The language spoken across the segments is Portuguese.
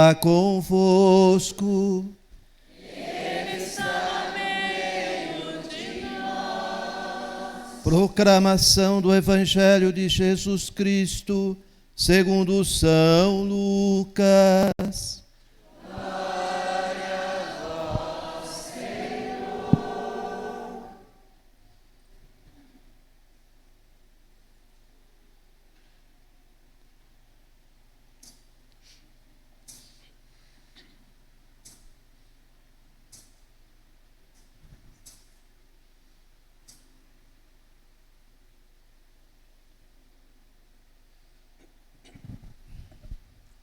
está convosco. Ele está no meio de nós. Proclamação do Evangelho de Jesus Cristo, segundo São Lucas. Glória a vós, Senhor.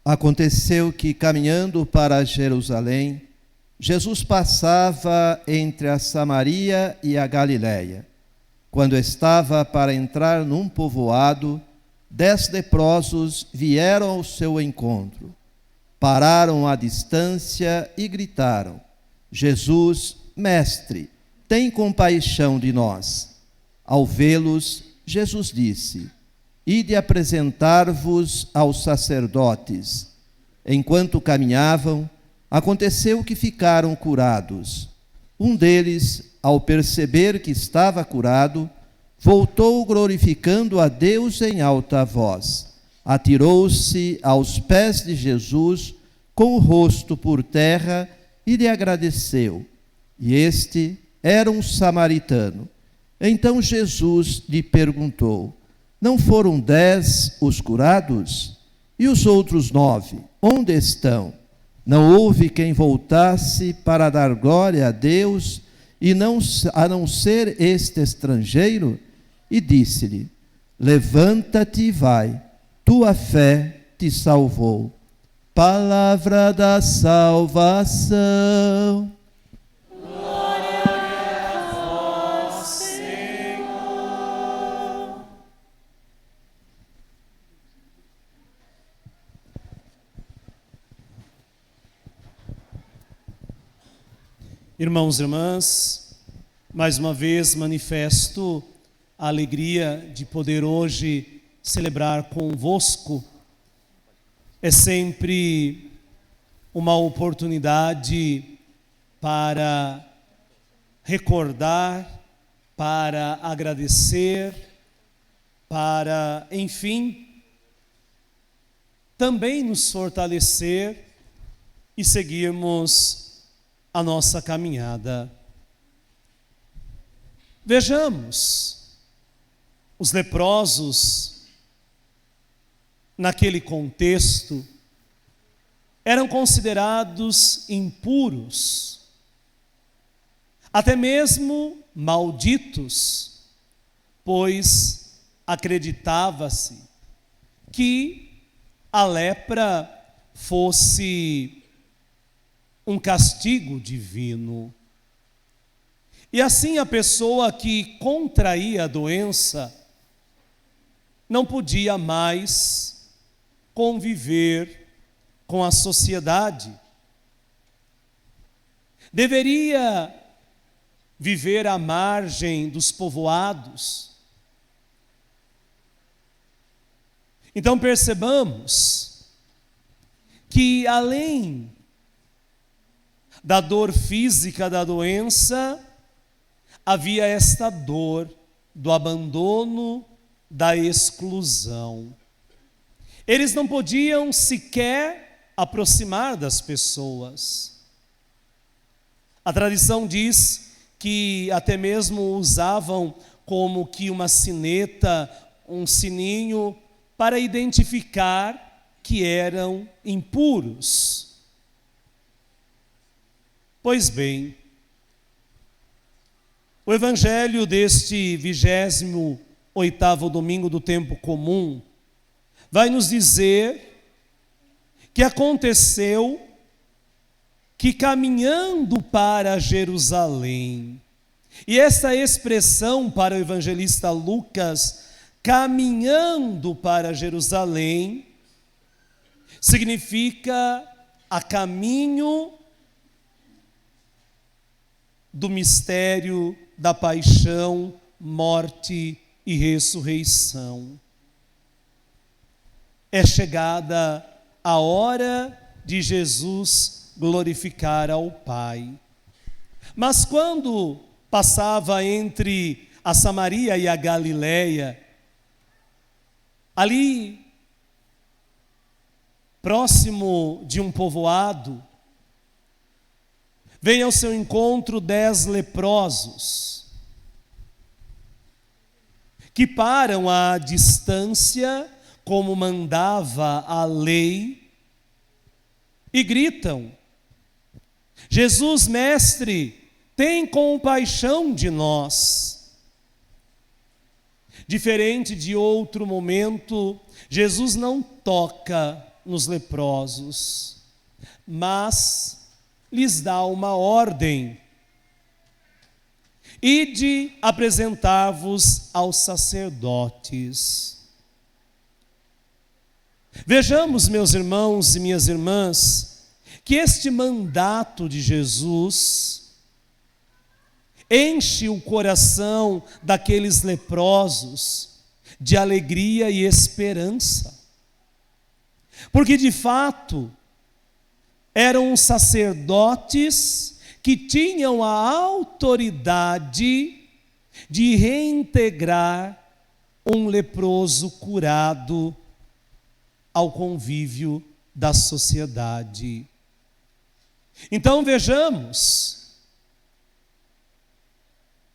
Aconteceu que, caminhando para Jerusalém, Jesus passava entre a Samaria e a Galiléia. Quando estava para entrar num povoado, 10 leprosos vieram ao seu encontro. Pararam à distância e gritaram: Jesus, mestre, tem compaixão de nós. Ao vê-los, Jesus disse: Ide apresentar-vos aos sacerdotes. Enquanto caminhavam, aconteceu que ficaram curados. Um deles, ao perceber que estava curado, voltou glorificando a Deus em alta voz. Atirou-se aos pés de Jesus, com o rosto por terra, e lhe agradeceu. E este era um samaritano. Então Jesus lhe perguntou: Não foram 10 os curados? E os outros 9, onde estão? Não houve quem voltasse para dar glória a Deus, a não ser este estrangeiro? E disse-lhe: Levanta-te e vai, tua fé te salvou. Palavra da salvação. Irmãos e irmãs, mais uma vez manifesto a alegria de poder hoje celebrar convosco. É sempre uma oportunidade para recordar, para agradecer, para, enfim, também nos fortalecer e seguirmos a nossa caminhada. Vejamos, os leprosos, naquele contexto, eram considerados impuros, até mesmo malditos, pois acreditava-se que a lepra fosse um castigo divino. E assim a pessoa que contraía a doença não podia mais conviver com a sociedade. Deveria viver à margem dos povoados. Então percebamos que além da dor física da doença, havia esta dor do abandono, da exclusão. Eles não podiam sequer aproximar das pessoas. A tradição diz que até mesmo usavam como que uma sineta, um sininho, para identificar que eram impuros. Pois bem, o Evangelho deste 28º domingo do tempo comum vai nos dizer que aconteceu que caminhando para Jerusalém, e essa expressão para o evangelista Lucas, caminhando para Jerusalém, significa a caminho do mistério da paixão, morte e ressurreição. É chegada a hora de Jesus glorificar ao Pai. Mas quando passava entre a Samaria e a Galileia, ali próximo de um povoado, vem ao seu encontro 10 leprosos, que param à distância, como mandava a lei, e gritam: Jesus, mestre, tem compaixão de nós. Diferente de outro momento, Jesus não toca nos leprosos, mas lhes dá uma ordem: ide apresentar-vos aos sacerdotes. Vejamos, meus irmãos e minhas irmãs, que este mandato de Jesus enche o coração daqueles leprosos de alegria e esperança. Porque, de fato, eram os sacerdotes que tinham a autoridade de reintegrar um leproso curado ao convívio da sociedade. Então vejamos: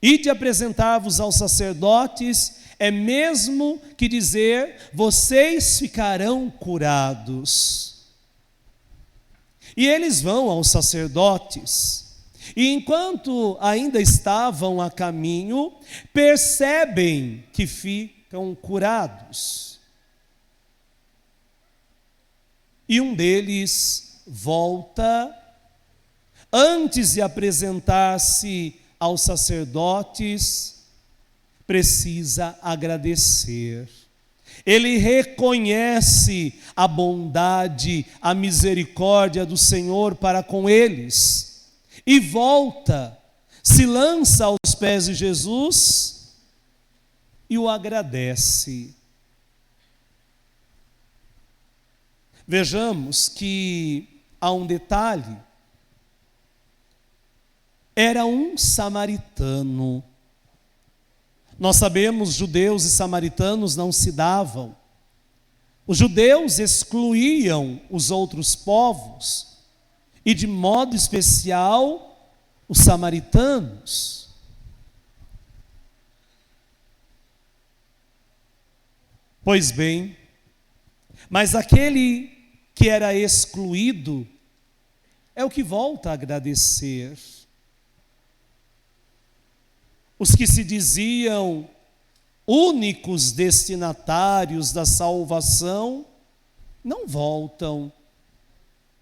ide apresentar-vos aos sacerdotes é mesmo que dizer, vocês ficarão curados. E eles vão aos sacerdotes, e enquanto ainda estavam a caminho, percebem que ficam curados. E um deles volta, antes de apresentar-se aos sacerdotes, precisa agradecer. Ele reconhece a bondade, a misericórdia do Senhor para com eles, e volta, se lança aos pés de Jesus e o agradece. Vejamos que há um detalhe: era um samaritano. Nós sabemos, judeus e samaritanos não se davam. Os judeus excluíam os outros povos, e de modo especial os samaritanos. Pois bem, mas aquele que era excluído é o que volta a agradecer. Os que se diziam únicos destinatários da salvação não voltam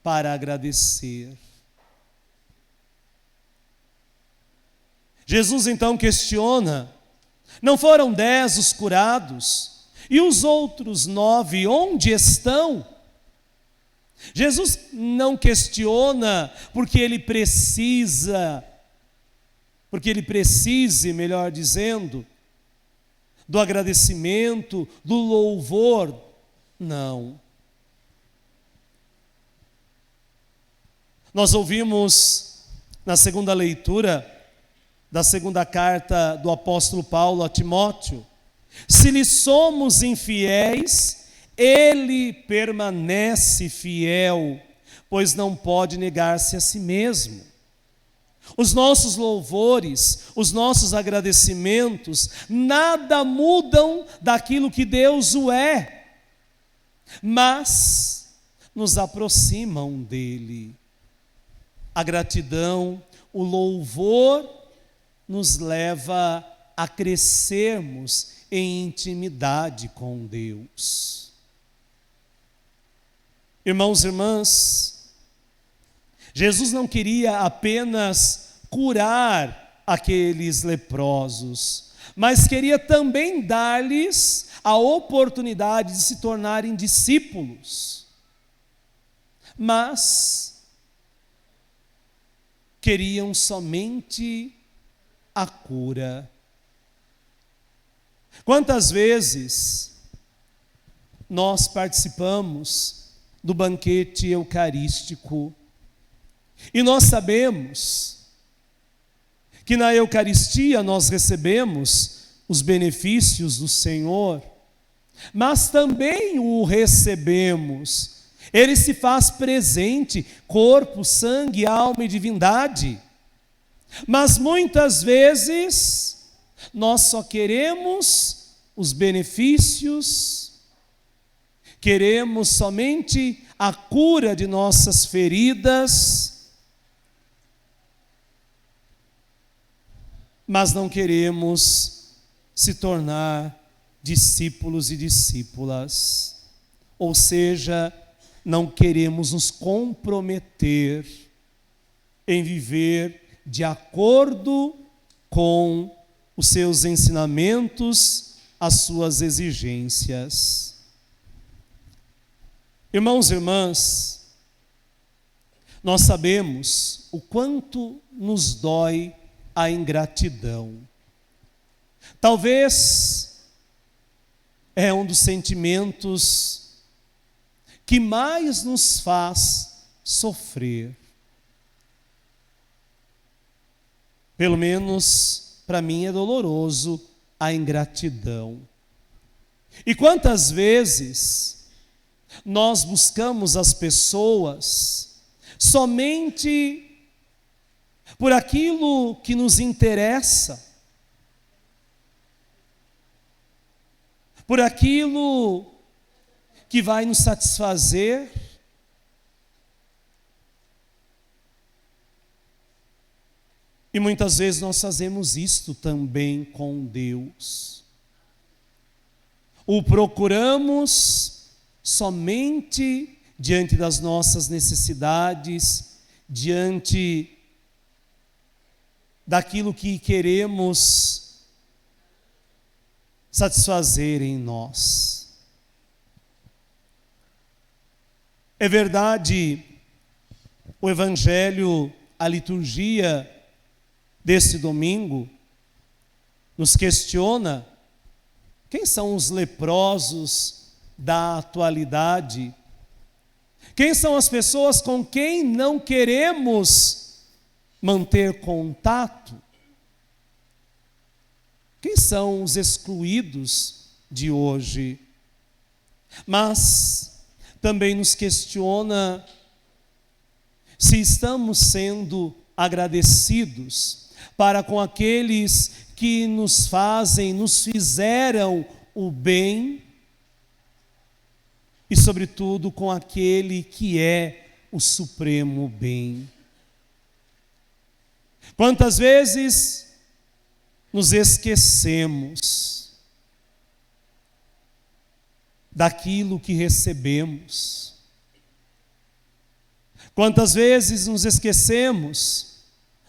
para agradecer. Jesus então questiona: não foram 10 os curados? E os outros 9, onde estão? Jesus não questiona porque ele precise, melhor dizendo, do agradecimento, do louvor. Não. Nós ouvimos na segunda leitura da segunda carta do apóstolo Paulo a Timóteo: se lhe somos infiéis, ele permanece fiel, pois não pode negar-se a si mesmo. Os nossos louvores, os nossos agradecimentos, nada mudam daquilo que Deus o é, mas nos aproximam dele. A gratidão, o louvor nos leva a crescermos em intimidade com Deus. Irmãos e irmãs, Jesus não queria apenas curar aqueles leprosos, mas queria também dar-lhes a oportunidade de se tornarem discípulos. Mas queriam somente a cura. Quantas vezes nós participamos do banquete eucarístico. E nós sabemos que na Eucaristia nós recebemos os benefícios do Senhor, mas também o recebemos. Ele se faz presente, corpo, sangue, alma e divindade. Mas muitas vezes nós só queremos os benefícios, queremos somente a cura de nossas feridas, mas não queremos se tornar discípulos e discípulas. Ou seja, não queremos nos comprometer em viver de acordo com os seus ensinamentos, as suas exigências. Irmãos e irmãs, nós sabemos o quanto nos dói a ingratidão. Talvez é um dos sentimentos que mais nos faz sofrer. Pelo menos para mim é doloroso a ingratidão. E quantas vezes nós buscamos as pessoas somente por aquilo que nos interessa, por aquilo que vai nos satisfazer. E muitas vezes nós fazemos isto também com Deus. O procuramos somente diante das nossas necessidades, diante daquilo que queremos satisfazer em nós. É verdade, o Evangelho, a liturgia desse domingo, nos questiona quem são os leprosos da atualidade, quem são as pessoas com quem não queremos manter contato, quem são os excluídos de hoje. Mas também nos questiona se estamos sendo agradecidos para com aqueles que nos fizeram o bem e, sobretudo, com aquele que é o supremo bem. Quantas vezes nos esquecemos daquilo que recebemos? Quantas vezes nos esquecemos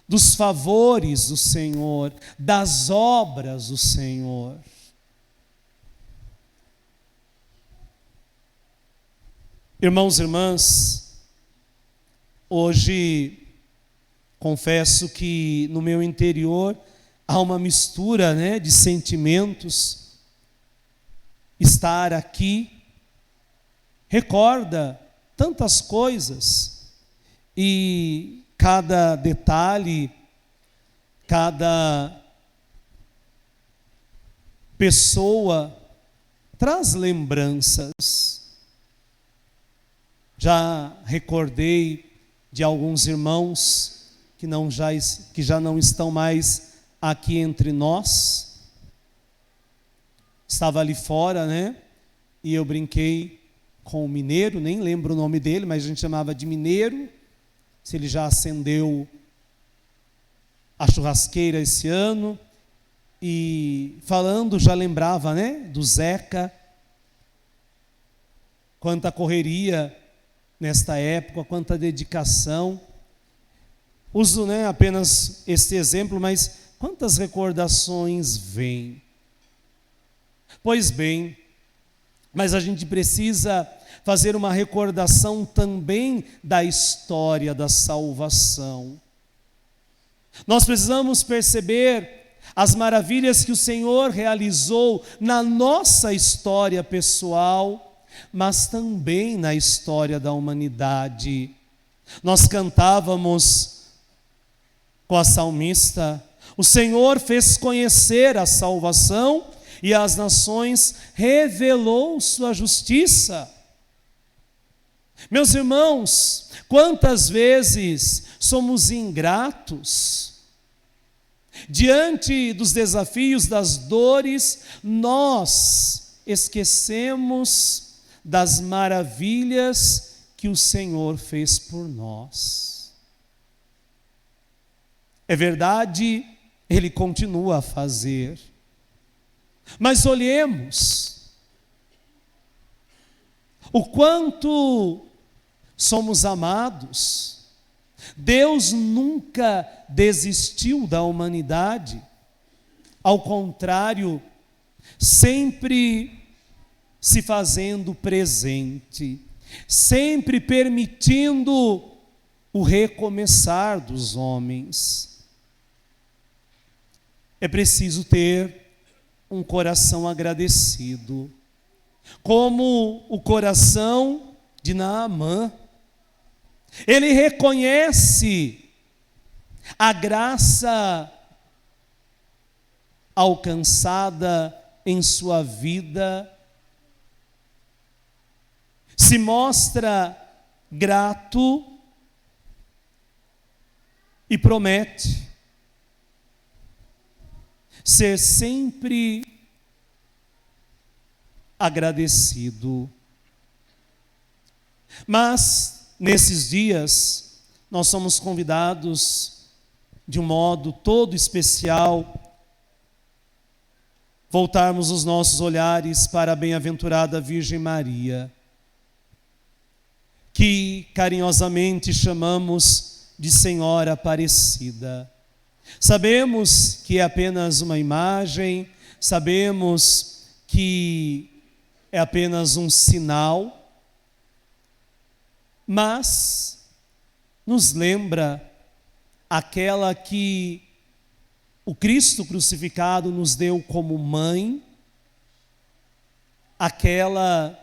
dos favores do Senhor, das obras do Senhor? Irmãos e irmãs, hoje confesso que no meu interior há uma mistura, de sentimentos. Estar aqui recorda tantas coisas e cada detalhe, cada pessoa traz lembranças. Já recordei de alguns irmãos que já não estão mais aqui entre nós. Estava ali fora, e eu brinquei com o Mineiro, nem lembro o nome dele, mas a gente chamava de Mineiro. Se ele já acendeu a churrasqueira esse ano. E falando, já lembrava, do Zeca. Quanta correria nesta época, quanta dedicação. Uso, apenas este exemplo, mas quantas recordações vêm. Pois bem, mas a gente precisa fazer uma recordação também da história da salvação. Nós precisamos perceber as maravilhas que o Senhor realizou na nossa história pessoal, mas também na história da humanidade. Nós cantávamos com a salmista: o Senhor fez conhecer a salvação e às nações revelou sua justiça. Meus irmãos, quantas vezes somos ingratos diante dos desafios, das dores, nós esquecemos das maravilhas que o Senhor fez por nós. É verdade, Ele continua a fazer, mas olhemos o quanto somos amados. Deus nunca desistiu da humanidade, ao contrário, sempre se fazendo presente, sempre permitindo o recomeçar dos homens. É preciso ter um coração agradecido, como o coração de Naamã. Ele reconhece a graça alcançada em sua vida, se mostra grato e promete ser sempre agradecido. Mas, nesses dias, nós somos convidados, de um modo todo especial, voltarmos os nossos olhares para a bem-aventurada Virgem Maria, que carinhosamente chamamos de Senhora Aparecida. Sabemos que é apenas uma imagem, sabemos que é apenas um sinal, mas nos lembra aquela que o Cristo crucificado nos deu como mãe, aquela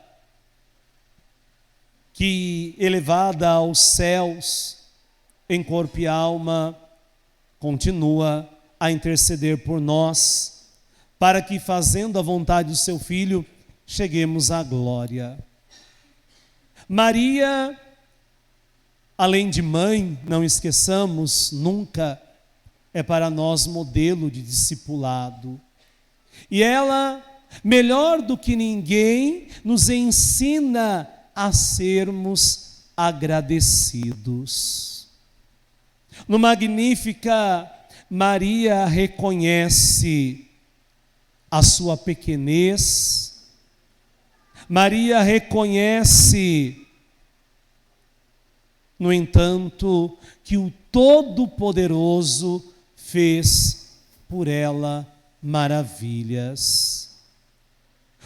que, elevada aos céus, em corpo e alma, continua a interceder por nós, para que, fazendo a vontade do seu Filho, cheguemos à glória. Maria, além de mãe, não esqueçamos nunca, é para nós modelo de discipulado. E ela, melhor do que ninguém, nos ensina a sermos agradecidos. No Magnífica, Maria reconhece a sua pequenez, Maria reconhece, no entanto, que o Todo-Poderoso fez por ela maravilhas.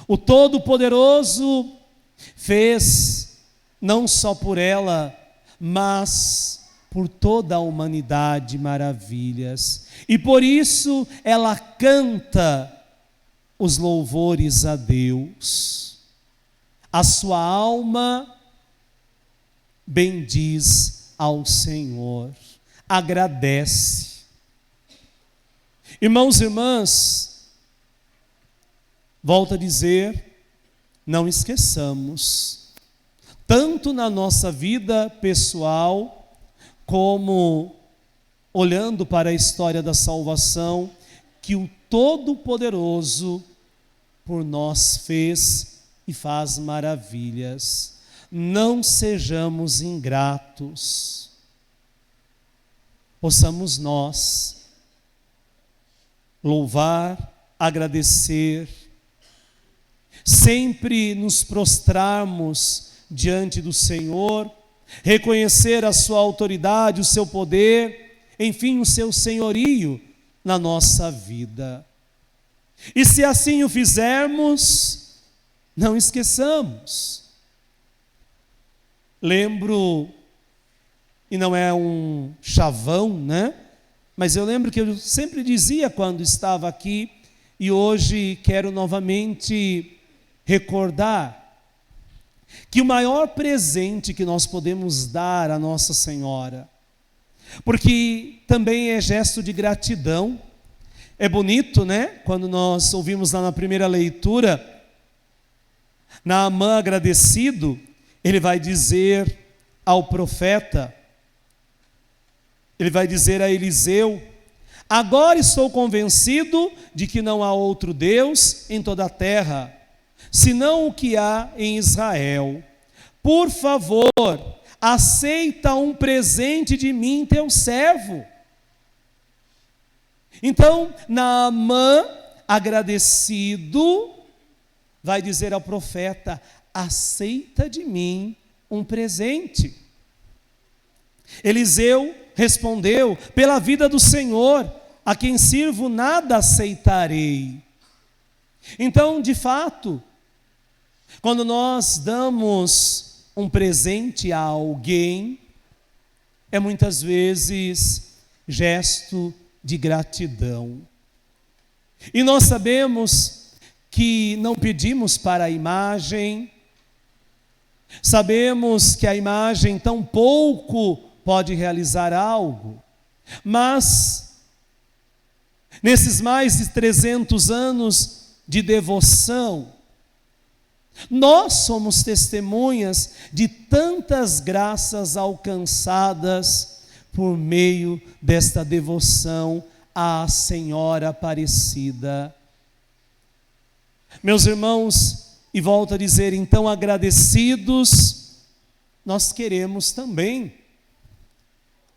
O Todo-Poderoso fez não só por ela, mas por toda a humanidade maravilhas. E por isso ela canta os louvores a Deus. A sua alma bendiz ao Senhor, agradece. Irmãos e irmãs, volto a dizer, não esqueçamos, tanto na nossa vida pessoal, como olhando para a história da salvação, que o Todo-Poderoso por nós fez e faz maravilhas. Não sejamos ingratos. Possamos nós louvar, agradecer, sempre nos prostrarmos diante do Senhor, reconhecer a sua autoridade, o seu poder, enfim, o seu senhorio na nossa vida. E se assim o fizermos, não esqueçamos. Lembro, e não é um chavão, né? Mas eu lembro que eu sempre dizia quando estava aqui, e hoje quero novamente recordar, que o maior presente que nós podemos dar à Nossa Senhora, porque também é gesto de gratidão. É bonito, né? Quando nós ouvimos lá na primeira leitura, Naamã agradecido, ele vai dizer ao profeta, ele vai dizer a Eliseu: agora estou convencido de que não há outro Deus em toda a terra, senão o que há em Israel. Por favor, aceita um presente de mim, teu servo. Então, Naamã, agradecido, vai dizer ao profeta: aceita de mim um presente. Eliseu respondeu: pela vida do Senhor, a quem sirvo, nada aceitarei. Então, de fato, quando nós damos um presente a alguém, é muitas vezes gesto de gratidão. E nós sabemos que não pedimos para a imagem, sabemos que a imagem tão pouco pode realizar algo, mas nesses mais de 300 anos de devoção, nós somos testemunhas de tantas graças alcançadas por meio desta devoção à Senhora Aparecida. Meus irmãos, e volto a dizer, então, agradecidos, nós queremos também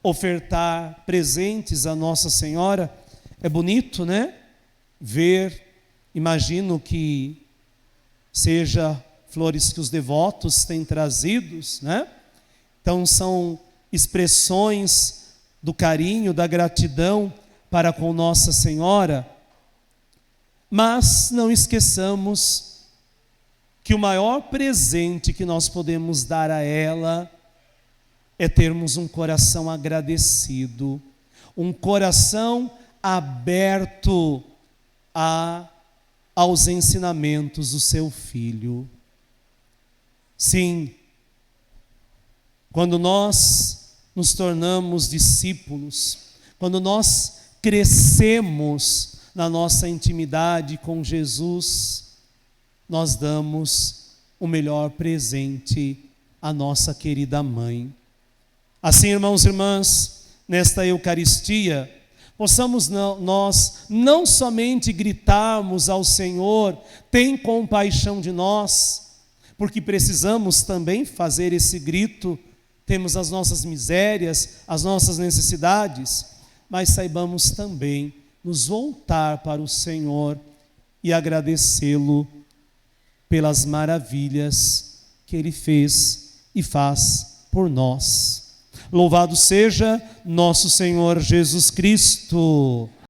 ofertar presentes à Nossa Senhora. É bonito, né? Ver, imagino que seja flores que os devotos têm trazidos, né? Então são expressões do carinho, da gratidão para com Nossa Senhora. Mas não esqueçamos que o maior presente que nós podemos dar a ela é termos um coração agradecido, um coração aberto aos ensinamentos do seu Filho. Sim, quando nós nos tornamos discípulos, quando nós crescemos na nossa intimidade com Jesus, nós damos o melhor presente à nossa querida Mãe. Assim, irmãos e irmãs, nesta Eucaristia, possamos nós não somente gritarmos ao Senhor: tem compaixão de nós, porque precisamos também fazer esse grito, temos as nossas misérias, as nossas necessidades, mas saibamos também nos voltar para o Senhor e agradecê-lo pelas maravilhas que Ele fez e faz por nós. Louvado seja nosso Senhor Jesus Cristo.